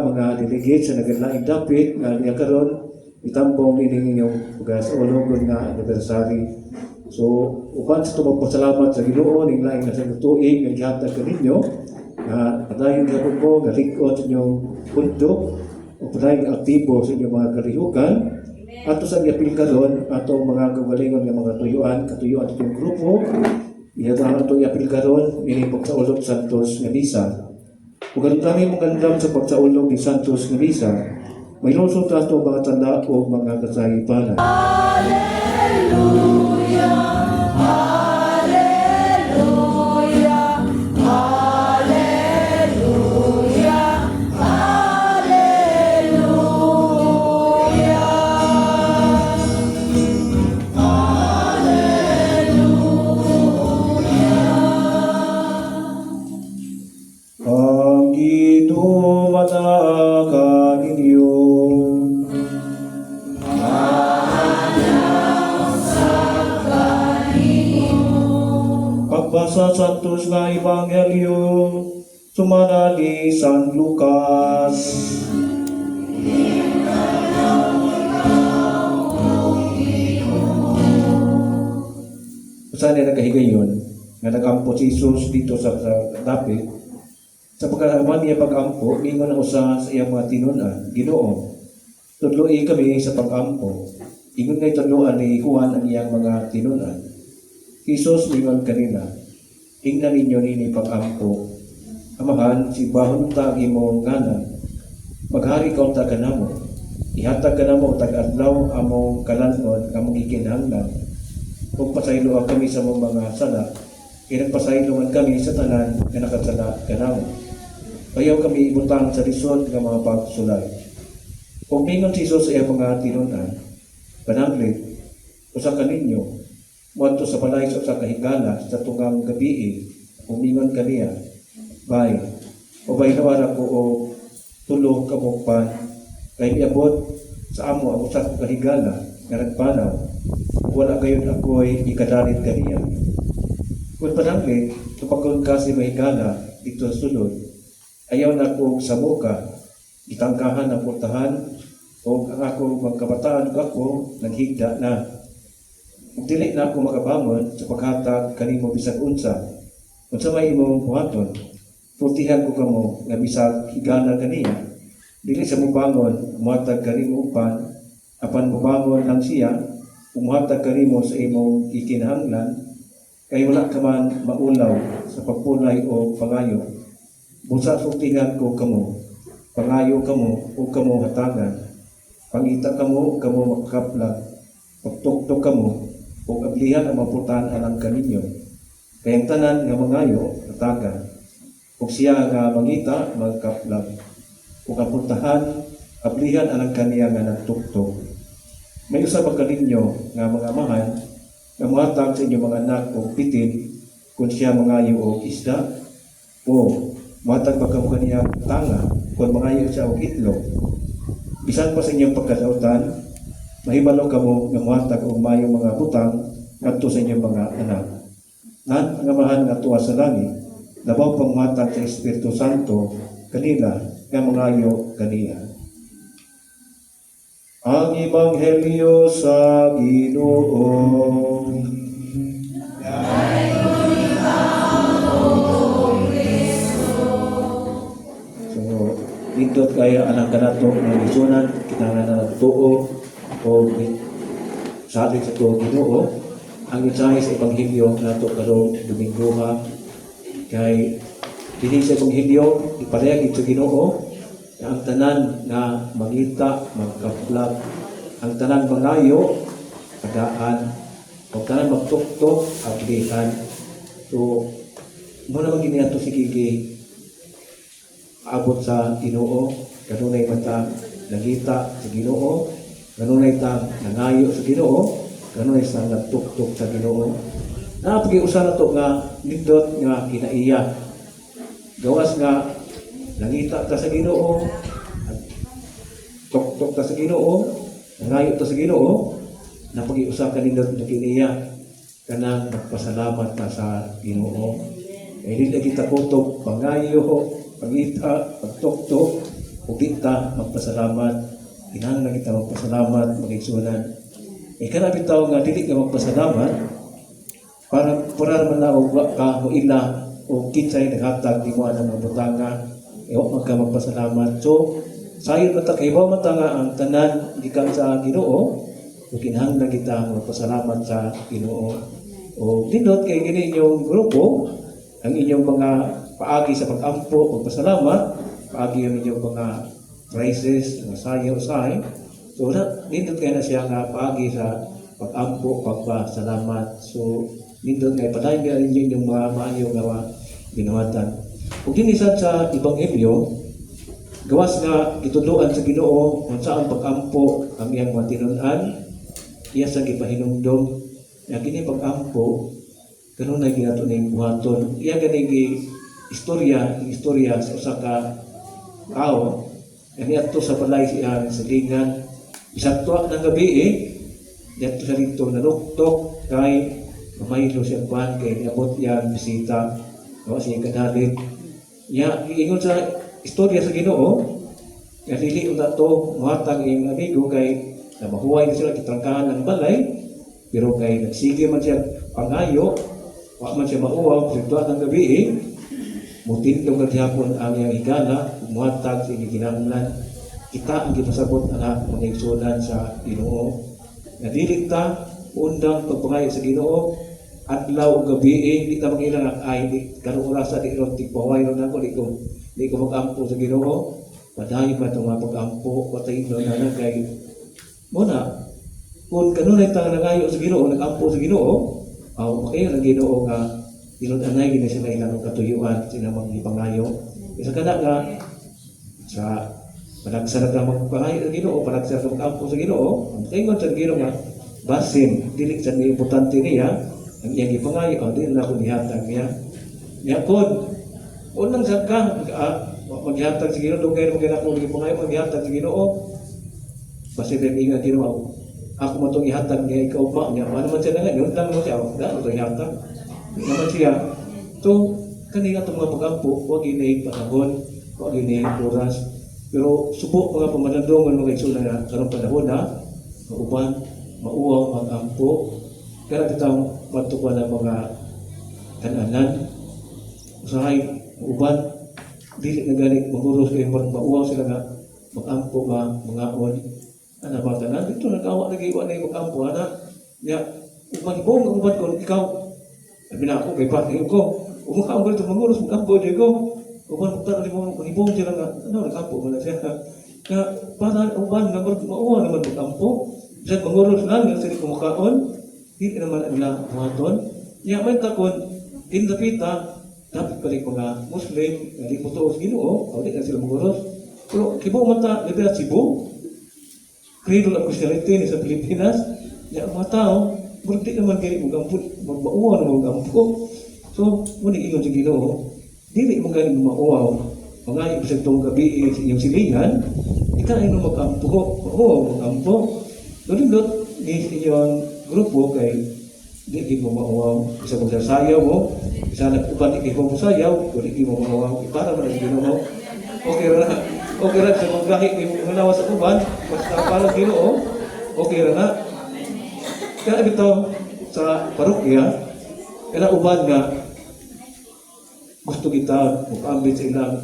mga delegate sa nagalaing dapit nga niya karon itambong nining inyong sa ulogon nga anniversary. So uban sa tumagpasalamat sa Ginoo ning laing nga sa tuig nga gihatag kaninyo nga padayon gyapon ko nga lig-on sa inyong punto o padayon aktibo sa inyong mga kalihukan. Ato sa gyapil karon atong mga kagalingon nga mga katuyuan itong grupo. Iya ato gyapil karon ini pagsaulog Santos nga misa. Kung ganun kami magandam sa pagsaulog ni Santos nga misa, may lusot ato mga tanda o mga kasayipanan. Hallelujah! Hallelujah! Hallelujah! Hallelujah! Ang Ginoo manakan ninyo. Pagbasa sa Santos nga Ebanghelyo sumana ni San Lucas. Saan na nakahigayon nga nagampo si Jesus dito sa dapit. Sa pagkakaman niya pag-ampo, ingon ang usa sa iyang mga tinunan, Ginoo, tudloi kami sa pag-ampo. Ingon ngay tudloan ni Juan ang iyang mga tinunan. Jesus ingon kanila, ingnan ninyo nini pag-ampo. Amahan, si bahon ta imo nganan. Maghari ka unta kanamo. Ihatag kanamo tag-adlaw among kalanon among gikinahanglan. Ug pasayloan kami sa mga sala. Kinagpasayloan kami sa tanan nga nakasala kanamo. Ayaw kami ibutang sa lisod ng mga pagsulay. Kung mingon si Jesus sa iyang mga tinunan, pananglit, usa ka ninyo, muadto sa balay sa kahigala sa tungang gabi, umingon kaniya, bay, o bay nawara ko o tulog kamukpan, kay iabot sa amo ang usa ka kahigala nga nagpanaw, wala gayon ako'y ikadalit kaniya. Kung pananglit, tumagon ka si mahigala dito sa sulod, ayaw na ko sa muka, itangkahan ang pultahan, o ang ako magkabataan ako, naghigda na. Kung dili na ako makabangon sa paghatag kanimo bisag unsa, kung sa may imong buhaton, pultihan ko kamo nga bisag higala kaniya, dili sa mubangon, muhatag kanimo upan, apan mubangon lang siya, umuhatag kanimo sa imong ikinahanglan, kay wala ka man maulaw sa pagpulay o pangayo. Busa sultihan ko kamo, pangayo kamo o kamo hatagan, pangita kamo makakaplag, pagtuktok kamo, o ablihan ang maputan alang kaninyo. Kayang tanan nga mangayo, hatagan, o siya nga mangita, magkaplag, o kapultahan, ablihan alang kaniya nga nagtuktok. May usa pa kaninyo nga mga amahan, nga muhatag sa inyong mga anak o pitin, kung siya mangayo o isda, o matag pagkamukan niya tanga kung mangayo siya og itlog. Bisan pa sa inyong pagkadautan, mahibalo kamo nga muhatag og mayong mga butang ngadto sa inyong mga anak. Nan ang amahan nga tuwa sa langit, labaw pang muhatag sa Espiritu Santo kanila nga mangayo kaniya. Ang Ebanghelyo sa Ginoo. Dito kaya anak kanato ng isunan, kinahanglan na tuo o sa atin sa tuo Ginoo. Ang mensahe sa Ebanghelyo nato karong Domingoha kay dili sa Ebanghelyo iparehag sa Ginoo na ang tanan nga mangita, magkaplag, ang tanan mangayo, tagaan, o tanan magtuktok, ablihan. So, muna maging ato si Gigi abot sa Ginoo, kanunay mata nagita sa Ginoo, kanunay ta nangayo sa Ginoo, kanunay sa nagtuktok sa Ginoo. Napagi-usa na to nga nindot nga kinaiya. Gawas nga nangita ta sa Ginoo, tuktok ta sa Ginoo, nangayo ta sa Ginoo, napagi-usa ka nindot nga kinaiya kanang magpasalamat ta sa Ginoo. Kaya hindi kita kutok pangayo, pagita, pagtuktok, ug di ta magpasalamat, kinahanglan kita magpasalamat magigsunan. Kana bitaw nga dili ka magpasalamat, para man na og ka mo ila o kinsay naghatag di mo ang mga butanga, wa ka magpasalamat. So sayon man ta kay wa man ta nga ang tanan gikan sa Ginoo, ug kinahanglan kita magpasalamat sa Ginoo. O dindot kay kini inyong grupo, ang inyong mga paagi sa pag-ampo o pasalamat, paagi ang inyong mga praises, mga sayo-say. So dindot kay na siya nga paagi sa pag-ampo, pagpasalamat. So dindot kay padayon nga inyong mga maayo nga binuhatan. Ug dinhi sa Ebanghelyo, gawas nga gitudloan sa Ginoo kung saan pag-ampo ang iyang mga tinun-an, iya sa gipahinumdom nga kini pag-ampo kanunay ginato ning buhaton. Iya gani istorya sa usa ka tao ani adto sa balay siya sa lingan bisag tuwa ng gabi dito sa dito naluktok kay mamaylo siya kuan kay niabot yan bisita o siya kadalit ya ingon sa istorya sa Ginoo nga dili una to muhatag iyang amigo kay na mahuway na sila kitrangkahan ng balay pero kay nagsige man siya pangayo wa man siya mauwaw sa tuwa ng gabi mutindog na gihapon ang iyang higala muhatag sa inyong kinahanglan kita ang gipasabot anak mga igsunan sa Ginoo nga dili ta undang pagpangayo sa Ginoo adlaw ug gabi di ta magilang ay di karong oras sa di ron tigpaway ron ako di ko mag-ampo sa Ginoo padayon pa itong mga pag-ampo patay na kay muna kung kanunay ta nangayo sa Ginoo nag-ampo sa Ginoo okay ang Ginoo nga ilod-anay gina sila ilang katuyuan sila magpangayo isa kana nga sa panagsara ka magpangayo sa Ginoo panagsara ka mag-ampo sa Ginoo ang tingon sa Ginoo nga basin dili sa importante niya ang iyang ipangayo dili na ko nihatag niya niya pod unang sagka maghihatag sa Ginoo dugay mo kaya ko ipangayo maghihatag sa Ginoo basin din ingat Ginoo ako mo itong ihatag niya ikaw pa niya ano man siya na nga yun lang mo siya dahil ito ihatag naman siya so kanina itong mga pag-ampo huwag ginay panahon huwag ginay oras pero subok mga pamanandungan mga iso na karong panahon na mauban mauwang ang ampo kaya kitang matukuan ng mga kananan usahay mauban dili na galing maguros kayo mauwang sila nga mag-ampo mga on ana ba tanan dito nagawa nagiwa na yung kampo ana ya umahibong ang uban ko ikaw sabi na ako kay pati ko umakaw ko ito manguros ng kampo di ko uban ta ni mo mahibong sila nga ano nagkampo mo na siya kaya para uban nga mauwa naman ng kampo siya manguros lang nga sila kumakaon hindi naman nila buhaton ya may takon indapita dapat pala mga Muslim hindi mo to Ginoo o di ka sila manguros pero kibo mata libre at Cebu Credo ng Christianity sa Pilipinas, yung mga tao, hindi naman kayo mag-ampo, mag-mauwa na mag-ampo. So, muna ingon sa Ginoo, dili mo galing mauwaw, mga ibig itong gabi yung silingan, ikaw ay mag-ampo, mauwaw mag-ampo. Doon inyong grupo kay di mo mauwaw, isa mo sayaw mo, isa nag-uban mo sayaw, di mo mauwaw, para man ang Ginoo. Okay ra sa mga gahi kay mga sa uban basta para Ginoo okay ra na kaya bitaw sa parokya kaya uban nga gusto kita mag-ambit sa ilang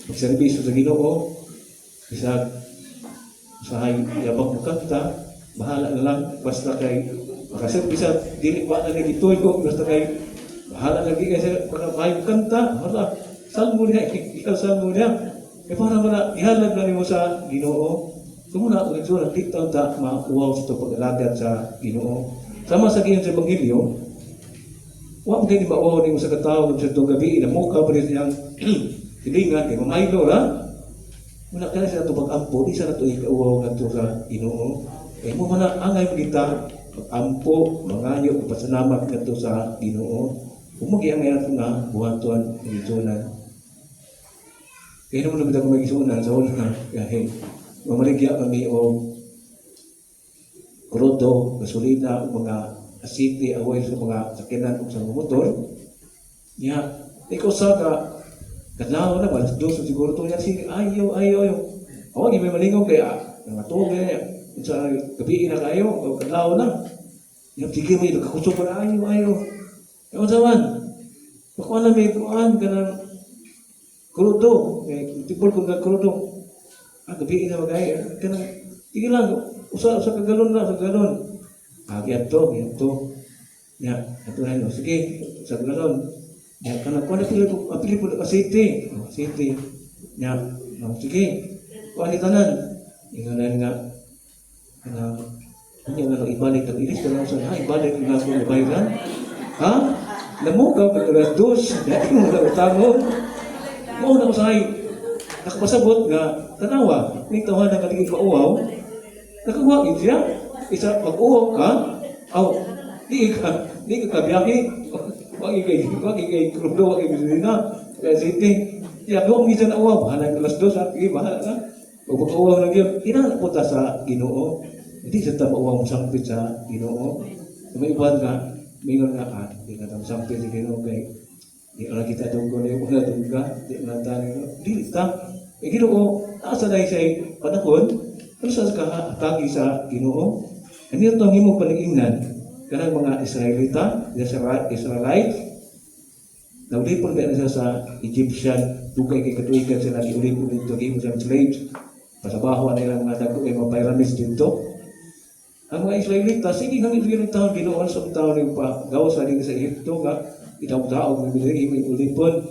magserbisyo sa Ginoo bisag usahay yabang mo kanta bahala na lang basta kay makaserbisa dili ba na nagituloy ko basta kay bahala lagi kay sa pagkamayong kanta hala salmo niya ikaw salmo niya para mana ihalag na mo sa Ginoo. Kumuna kung ito nagdiktaw ta mauwaw sa ito pag-alagad sa Ginoo. Sama sa ganyan sa Ebanghelyo, huwag mo kayo mauwaw mo sa katao sa itong gabi na mukha pa rin siyang hilingan kay mamaylo ra. Muna ka na siya ito pag-ampo, di siya na ito ikauwaw na ito sa Ginoo. Kaya mo mana angay mo kita pag-ampo, mangayo, pasalamat na ito sa Ginoo. Umagi ang ngayon ito nga buhatuan ng itunan. Kaya naman naman ako mag-isunan sa una kahit mamaligya kami o krudo, gasolina, o mga asiti, away sa mga sakinan o sa motor. Ikaw sa ka, Kadlaw na, balas dos, siguro to niya, sige, ayaw. Ako, di may malingaw kaya, nangatog niya, sa gabi na kayo, o kadlaw na. Yung sige, may nagkakusog pa na, ayaw. Ewan sa man, pakuha na may kuhaan ka ng kurudo, tipol kong kurudo. Gabi na magaya, ka na, sige lang, usa ka galon na, sa galon. Giyanto. Ya, ito na yun, sige, sa galon. Ya, kana ko na pili po city. City. Ya, sige. Kuha ni tanan. Ingalan nga. Ano nga ibalik ang ilis ka lang sa ibalik nga ako nabayran. Ha? Namugaw ka alas dos. Dahil mo na utangog. Mo na usahay. Nakapasabot nga tanawa. Ning tawahan ng kaligid pauaw. Nakakuha siya. Isa mag-uwaw ka. Di ka kabiyahe. Wag ikay krudo, wag ikay na. Kaya city. Kaya doon minsan na uwaw. Bahala ng alas dos. Bahala ka. Huwag mag-uwaw ng yun. Inapunta sa Ginoo. Hindi sa tama-uwaw sampit sa Ginoo. May iban ka. Mingon nga, hindi ka sampit sa Ginoo. Kaya di ka kita doon ko na yung mga doon ka. Di ka natin. Di ka. Ginoo, nasa na siya panahon. Ano sa katagi sa Ginoo? Ano ito ang imong paningnan? Kanang mga Israelita, Israelite, naulipon ka na siya sa Egyptian, dugay kay katuigan sila, ulipon dito, gimo sa slaves, pasabaho na ilang mga dago ay mga pyramids dito. Ang mga Israelita, sige nang ilang taon, ginoon sa taon yung pagawa sa sa Egypto, itawag-taog, may may ulipon,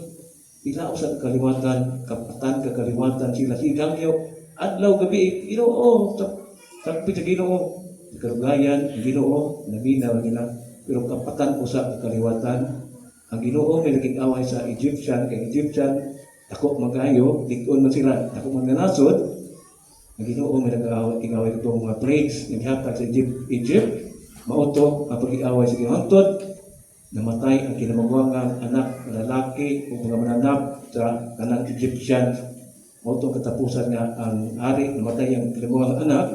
ilaw sa kaliwatan, kapatan, kakaliwatan, sila sigang yun, adlaw gabi, Ginoo, sakpit sa Ginoo, karugayan, ang Ginoo, naminaw nila. Pero kapatan ko sa kaliwatan, ang Ginoo may naging away sa Egyptian, kay Egyptian, tako magayo, likon man sila, tako mananasod, ang Ginoo may nag-away itong mga plagues, naghatag sa Egypt, mauto, ang pag-iaway sa Ginoo, namatay ang kinamagwangang anak, lalaki, o mga mananap sa kanang Egyptian, mauto katapusan nga ang hari, namatay ang kinamagwangang anak,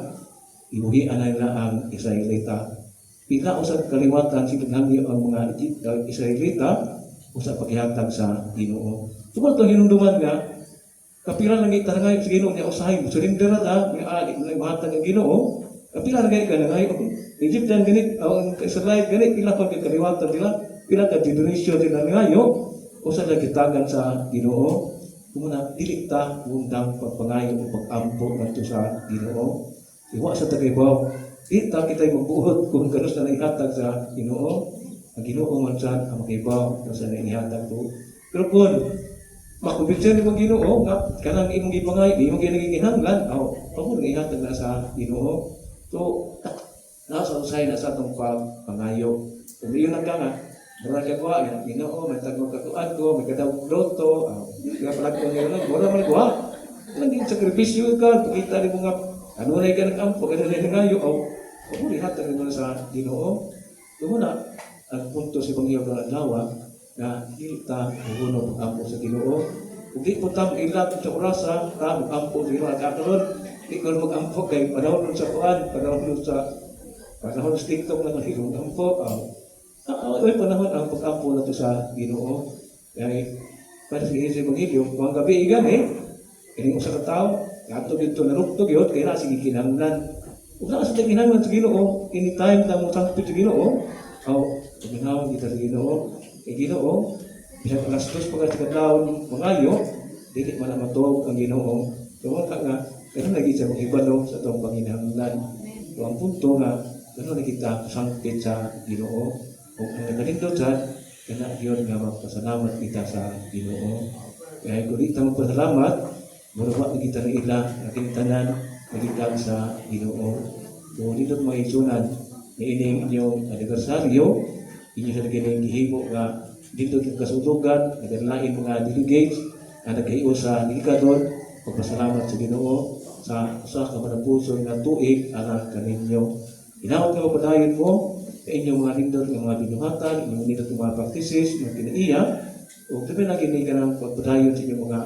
iuhian na nila ang Israelita. Pila usap kaliwatan sinaghanyo ang mga Israelita usap paghihatag sa Ginoo. Tungkol itong hinunduman nga, kapila lang itanangay sa Ginoo niya usahay, surrender na, may aalik na imahatag ang Ginoo, kapila lang itanangay, Egyptian ganit, ang Israelite ganit, pila pa kaliwatan nila, pila ka generation nila ngayo, usap na kitagan sa Ginoo, kumuna, dilikta, undang pagpangayo o pag-ampo nito sa Ginoo. Iwa sa tagaibaw, kita kita'y magbuhot kung ganos na naihatag sa Ginoo. Ang Ginoo man saan ang magibaw na sa naihatag to. Pero kung makumbinsin mo Ginoo, nga kanang imong gipangay, imong ginaginghanglan, pagod naihatag na sa Ginoo. So, nasa usay na sa itong pangayo. Kung iyon ang nga, mura ka kuha, Ginoo, may tagong katuan ko, may kadawag loto, kaya palag ko ngayon, mura man kuha. Naging sakripisyo ka, pakita rin mga ano na ka nag-ampo, ano na ngayo, o lihatag mo na sa Ginoo. Ito na, ang punto sa Panginoon ng Adlawa, na kita huno pag-ampo sa Ginoo. Kung di po tam ilat sa orasa, mag-ampo sa Ginoo. At karon, di ko mag-ampo kay panahon sa kuan, panahon sa TikTok na mahirong ampo. Ay panahon ang pag-ampo na ito sa Ginoo. Kaya, para sa Ginoo sa Panginoon, kung ang gabi igan ining usa ka tawo, ato dito narugtog yun, kaya na sige kinahanglan. Kung saan sa kinahanglan sa Ginoo, anytime na mo sangpit sa Ginoo, ginawang kita sa Ginoo, Ginoo, bisang alas dos pagkat sa kadlawon mangayo, dili man na matog ang Ginoo. So ka nga, ganun lagi sa mga ibalo sa itong panginahanglan. So ang punto nga, ganun na kita sangpit sa Ginoo. Kung ang nagalindot sa, kaya yun nga magpasalamat kita sa Ginoo. Kaya kung di tayo magpasalamat, murawa na kita na ila, aking tanan, nagitag sa Ginoo. So, dito mga isunan, na ining inyong anibersaryo, inyo sa nagining gihimo nga, dito yung kasulugan, nagalain mga delegates, na naghaio sa delikadon, pagpasalamat sa Ginoo, sa usa ka manapuso nga tuig, anak kaninyo. Inawat nga mapadayon mo, sa inyong mga nindot, mga binuhatan, inyong nindot mga practices, mga kinaiya, o sabi na kini ka ng pagpadayon sa inyong mga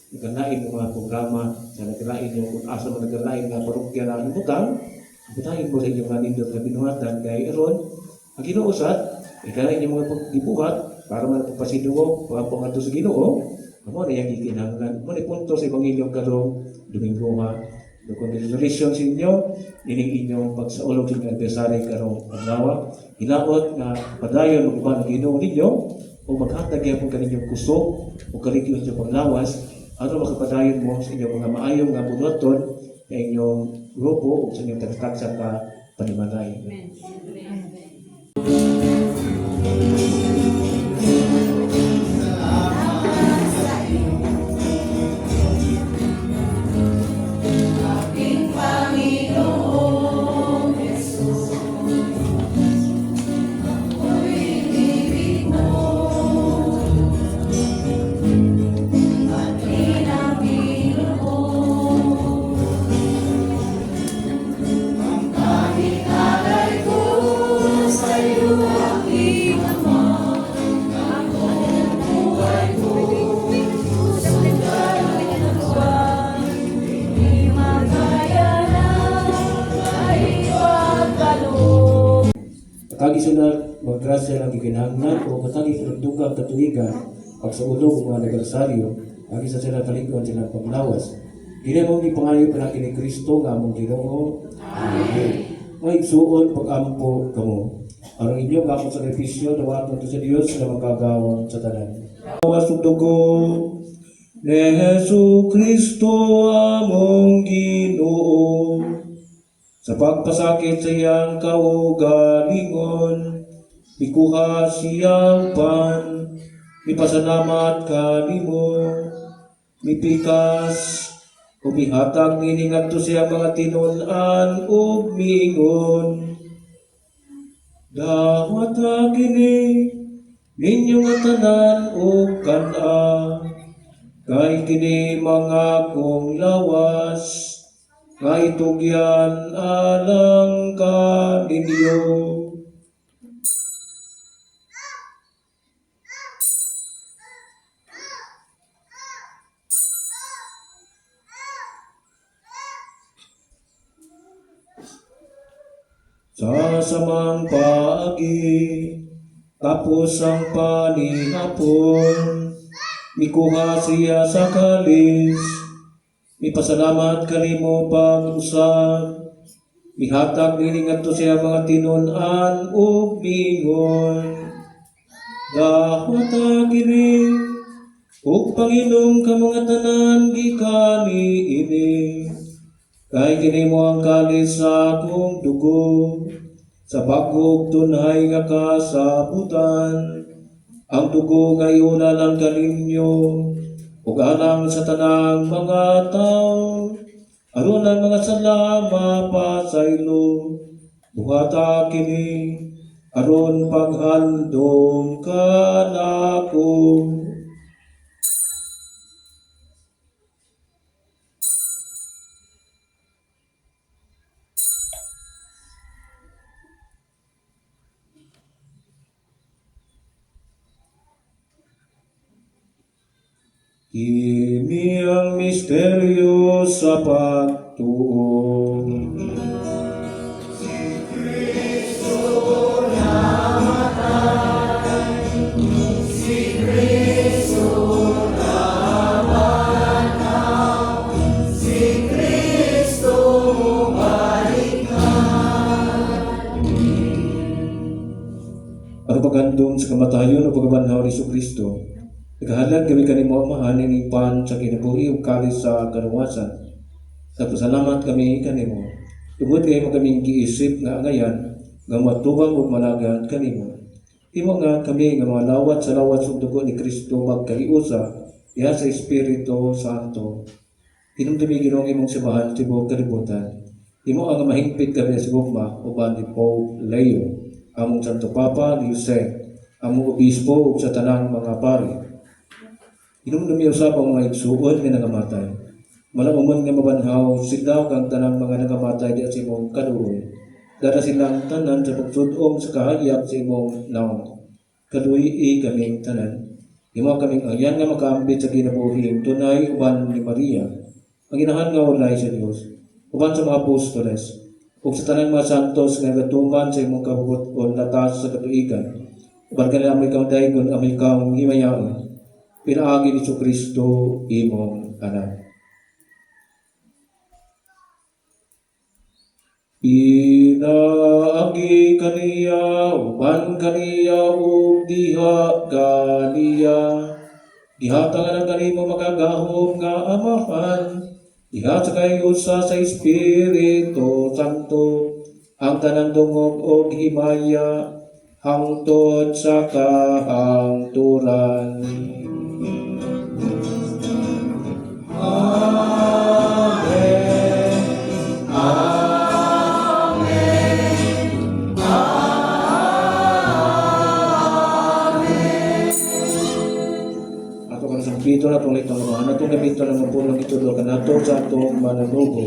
nagalain ng mga programa, sa nagalain yung kung asa mo nagalain nga parokya na imutang, pagpadayon mo sa inyong mga nindot na binuhatan, kaya iron, ang Ginoo sad, ikalain yung mga pagdibuhat, para man pagpasiduo, pagpangato sa Ginoo, Amo na yung gikinahanglan. Mo ni punto sa Ebanghelyo karong Domingo ha. Congratulations sa inyo, ining inyong pagsaulog sa anniversary karong adlaw. Hinaot nga padayon mag-uban ang Ginoo ninyo o maghatag gyapon kaninyong kusog o kaligyon sa panglawas aron makapadayon mo sa inyong mga maayong nga bunoton sa inyong grupo o sa inyong tagtagsa ka panimalay. Amen. Matagi sunod, maggrasya ng gikinahanglan o matagi sunod dugang katuigan pagsaulog ng mga anibersaryo, lagi sa sila talikon silang panglawas. Dili mong ipangayo pa ni Kristo nga among Ginoo. Amen. May suon pag-ampo kamo. Aron inyo nga akong sakripisyo dawaton to sa Dios na magkagawang sa tanan. Awas ug dugo ni Hesu Kristo among Ginoo. Sa pagpasakit sa iyang kaugalingon, ikuha siyang pan, ipasalamat ka nimo, mipikas, umihatag nini ngadto siya mga tinunan ug miingon. Dawat kini ninyo nga tanan ug kana, kay kini mga kong lawas, kay tugyan alang ka ninyo. Sa samang paagi, tapos ang panihapon, mikuha siya sa kalis, mipasalamat kanimo pag-usab, mihatag nini ngadto siya mga tinunan ug miingon. Dahot kini ug Panginoong ka mga tanan gikani ini. Kay kini mo ang kalis sa akong dugo, sa bagog tunay nga kasabutan, ang dugo ngayon alang kaninyo, ug alang sa tanang mga tao, aron ang mga sala mapasaylo, buhata kini, aron paghandom ka nako. Kini ang misteryo sa pagtuo. Ang pagandong sa kamatayon o pagkabanhaw ni Kristo, naghahalan kami kanimo amahan ng pan sa kinabuhi ug kalis sa kaluwasan. Nagpasalamat kami kanimo. Tungod kay mo kaming giisip nga angayan nga matubang ug malagad kanimo. Imo nga kami nga mga lawat sa lawat sa dugo ni Kristo magkaiusa diha sa Espiritu Santo. Hinumdumi Ginoong imong sibahan tibok kalibutan. Imo ang mahingpit kami sa gugma uban ni Pope Leo, among Santo Papa ni Jose, among obispo ug sa tanang mga pari. Hinumdumi usab ang mga igsuon nga nagamatay. Malaumon nga mabanhaw sila kang tanang mga nagamatay di sa imong kaluoy. Dara silang tanan sa pagsudong sa kahayag sa imong naong. Kaluoy kaming tanan. Imo kaming ayan nga makaambit sa kinabuhi tunay uban ni Maria. Ang inahan nga walay sa Dios. Uban sa mga apostoles ug sa tanang mga santos nga gatuman sa imong kahugot o latas sa katuigan. Uban kanila may kaundayon amay kaong himayaon. pinaagi ni Kristo imong anak. Pinaagi kaniya, uban kaniya, ug diha kaniya. Gihatangan ang kanimo makagahom nga amahan, diha sa kayo sa Espiritu Santo, ang tanang dungog o himaya, hangtod sa kahangturan. Amen. Ato kan sa pito na tuloy itong mga natong gamito ng mapulang itulo ka nato sa atong mananubo.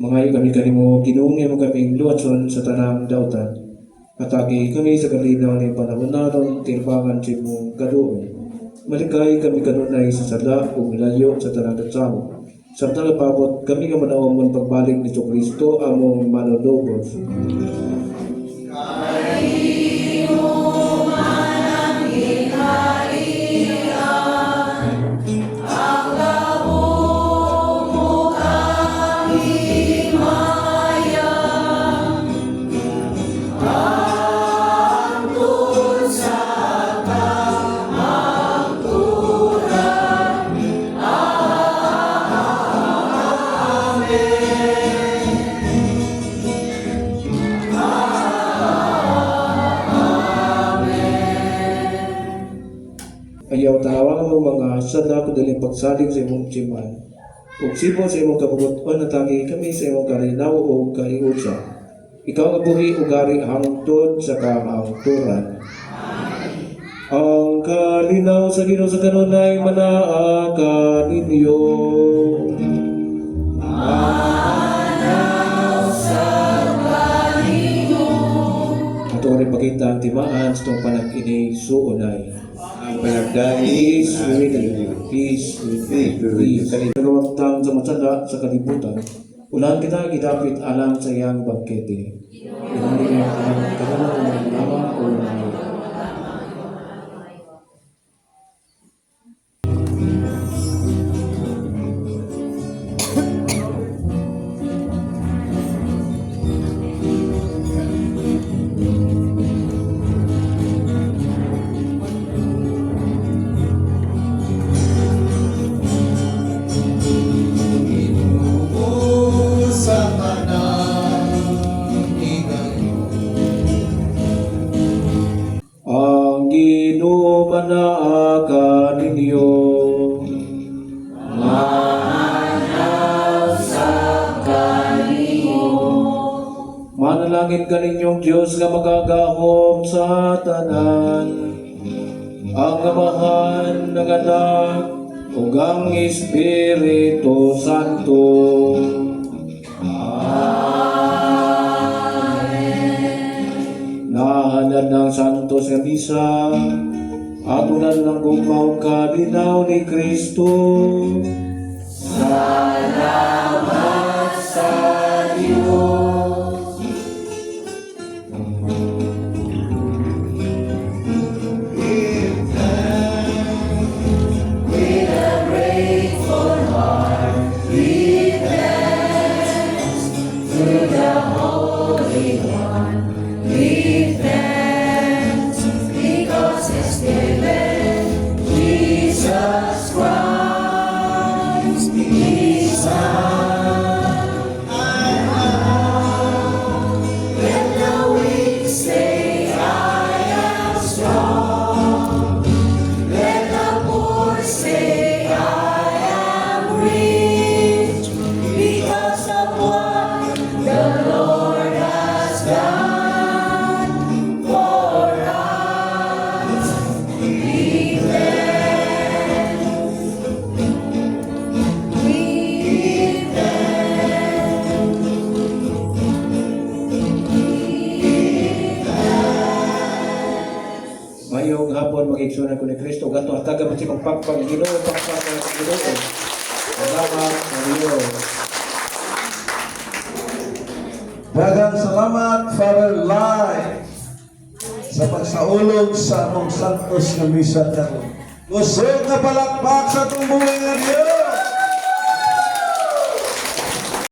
Mga kami kanimo ginungi mo kaming luwatson sa tanang dautan. Atagi kami sa kalinaw ng panahon naton tirbangan sa mong kadoon. Malikay kami kanunay sa sada o milayo sa tanang datsaho. Samtang napabot kami nga manawang mong pagbalik ni Kristo among manlolobos. Ayaw tawag mo mga sada ko daling pagsalig sa imong timan. Ug sibo sa imong kabubuton natagi kami sa imong karinaw o kaiutsa. Ikaw nga buhi ug gari hangtod sa kahangturan. Ang kalinaw sa Ginoo sa kanunay manaa kaninyo. Manaw sa kanino. Ato rin pakita ang timaan sa itong panag-ini suunay. Peace with you. Peace with you. Kalawang tang sa matsada sa kalibutan, ulan kita gidapit alam sa iyang bangkete. Hindi niya ang kagalang ng ama o ng Manalangin ka ninyong Diyos nga magagahom sa tanan. Ang Amahan ng Anak ug ang Espiritu Santo. Nahanad ng Santos nga Misa, atunan ng gugmaw kalinaw ni Kristo. Salamat sa Diyos. Mayong hapon mag-igsunan ko ni Kristo. Gato at taga si pagpagpag Ginoo, pagpagpag Ginoo. Salamat sa Diyos. Daghang salamat, Father Lai, sa pagsaulog sa among Santos nga Misa karon. Kusog nga palakpak sa itong buhay nga Diyos!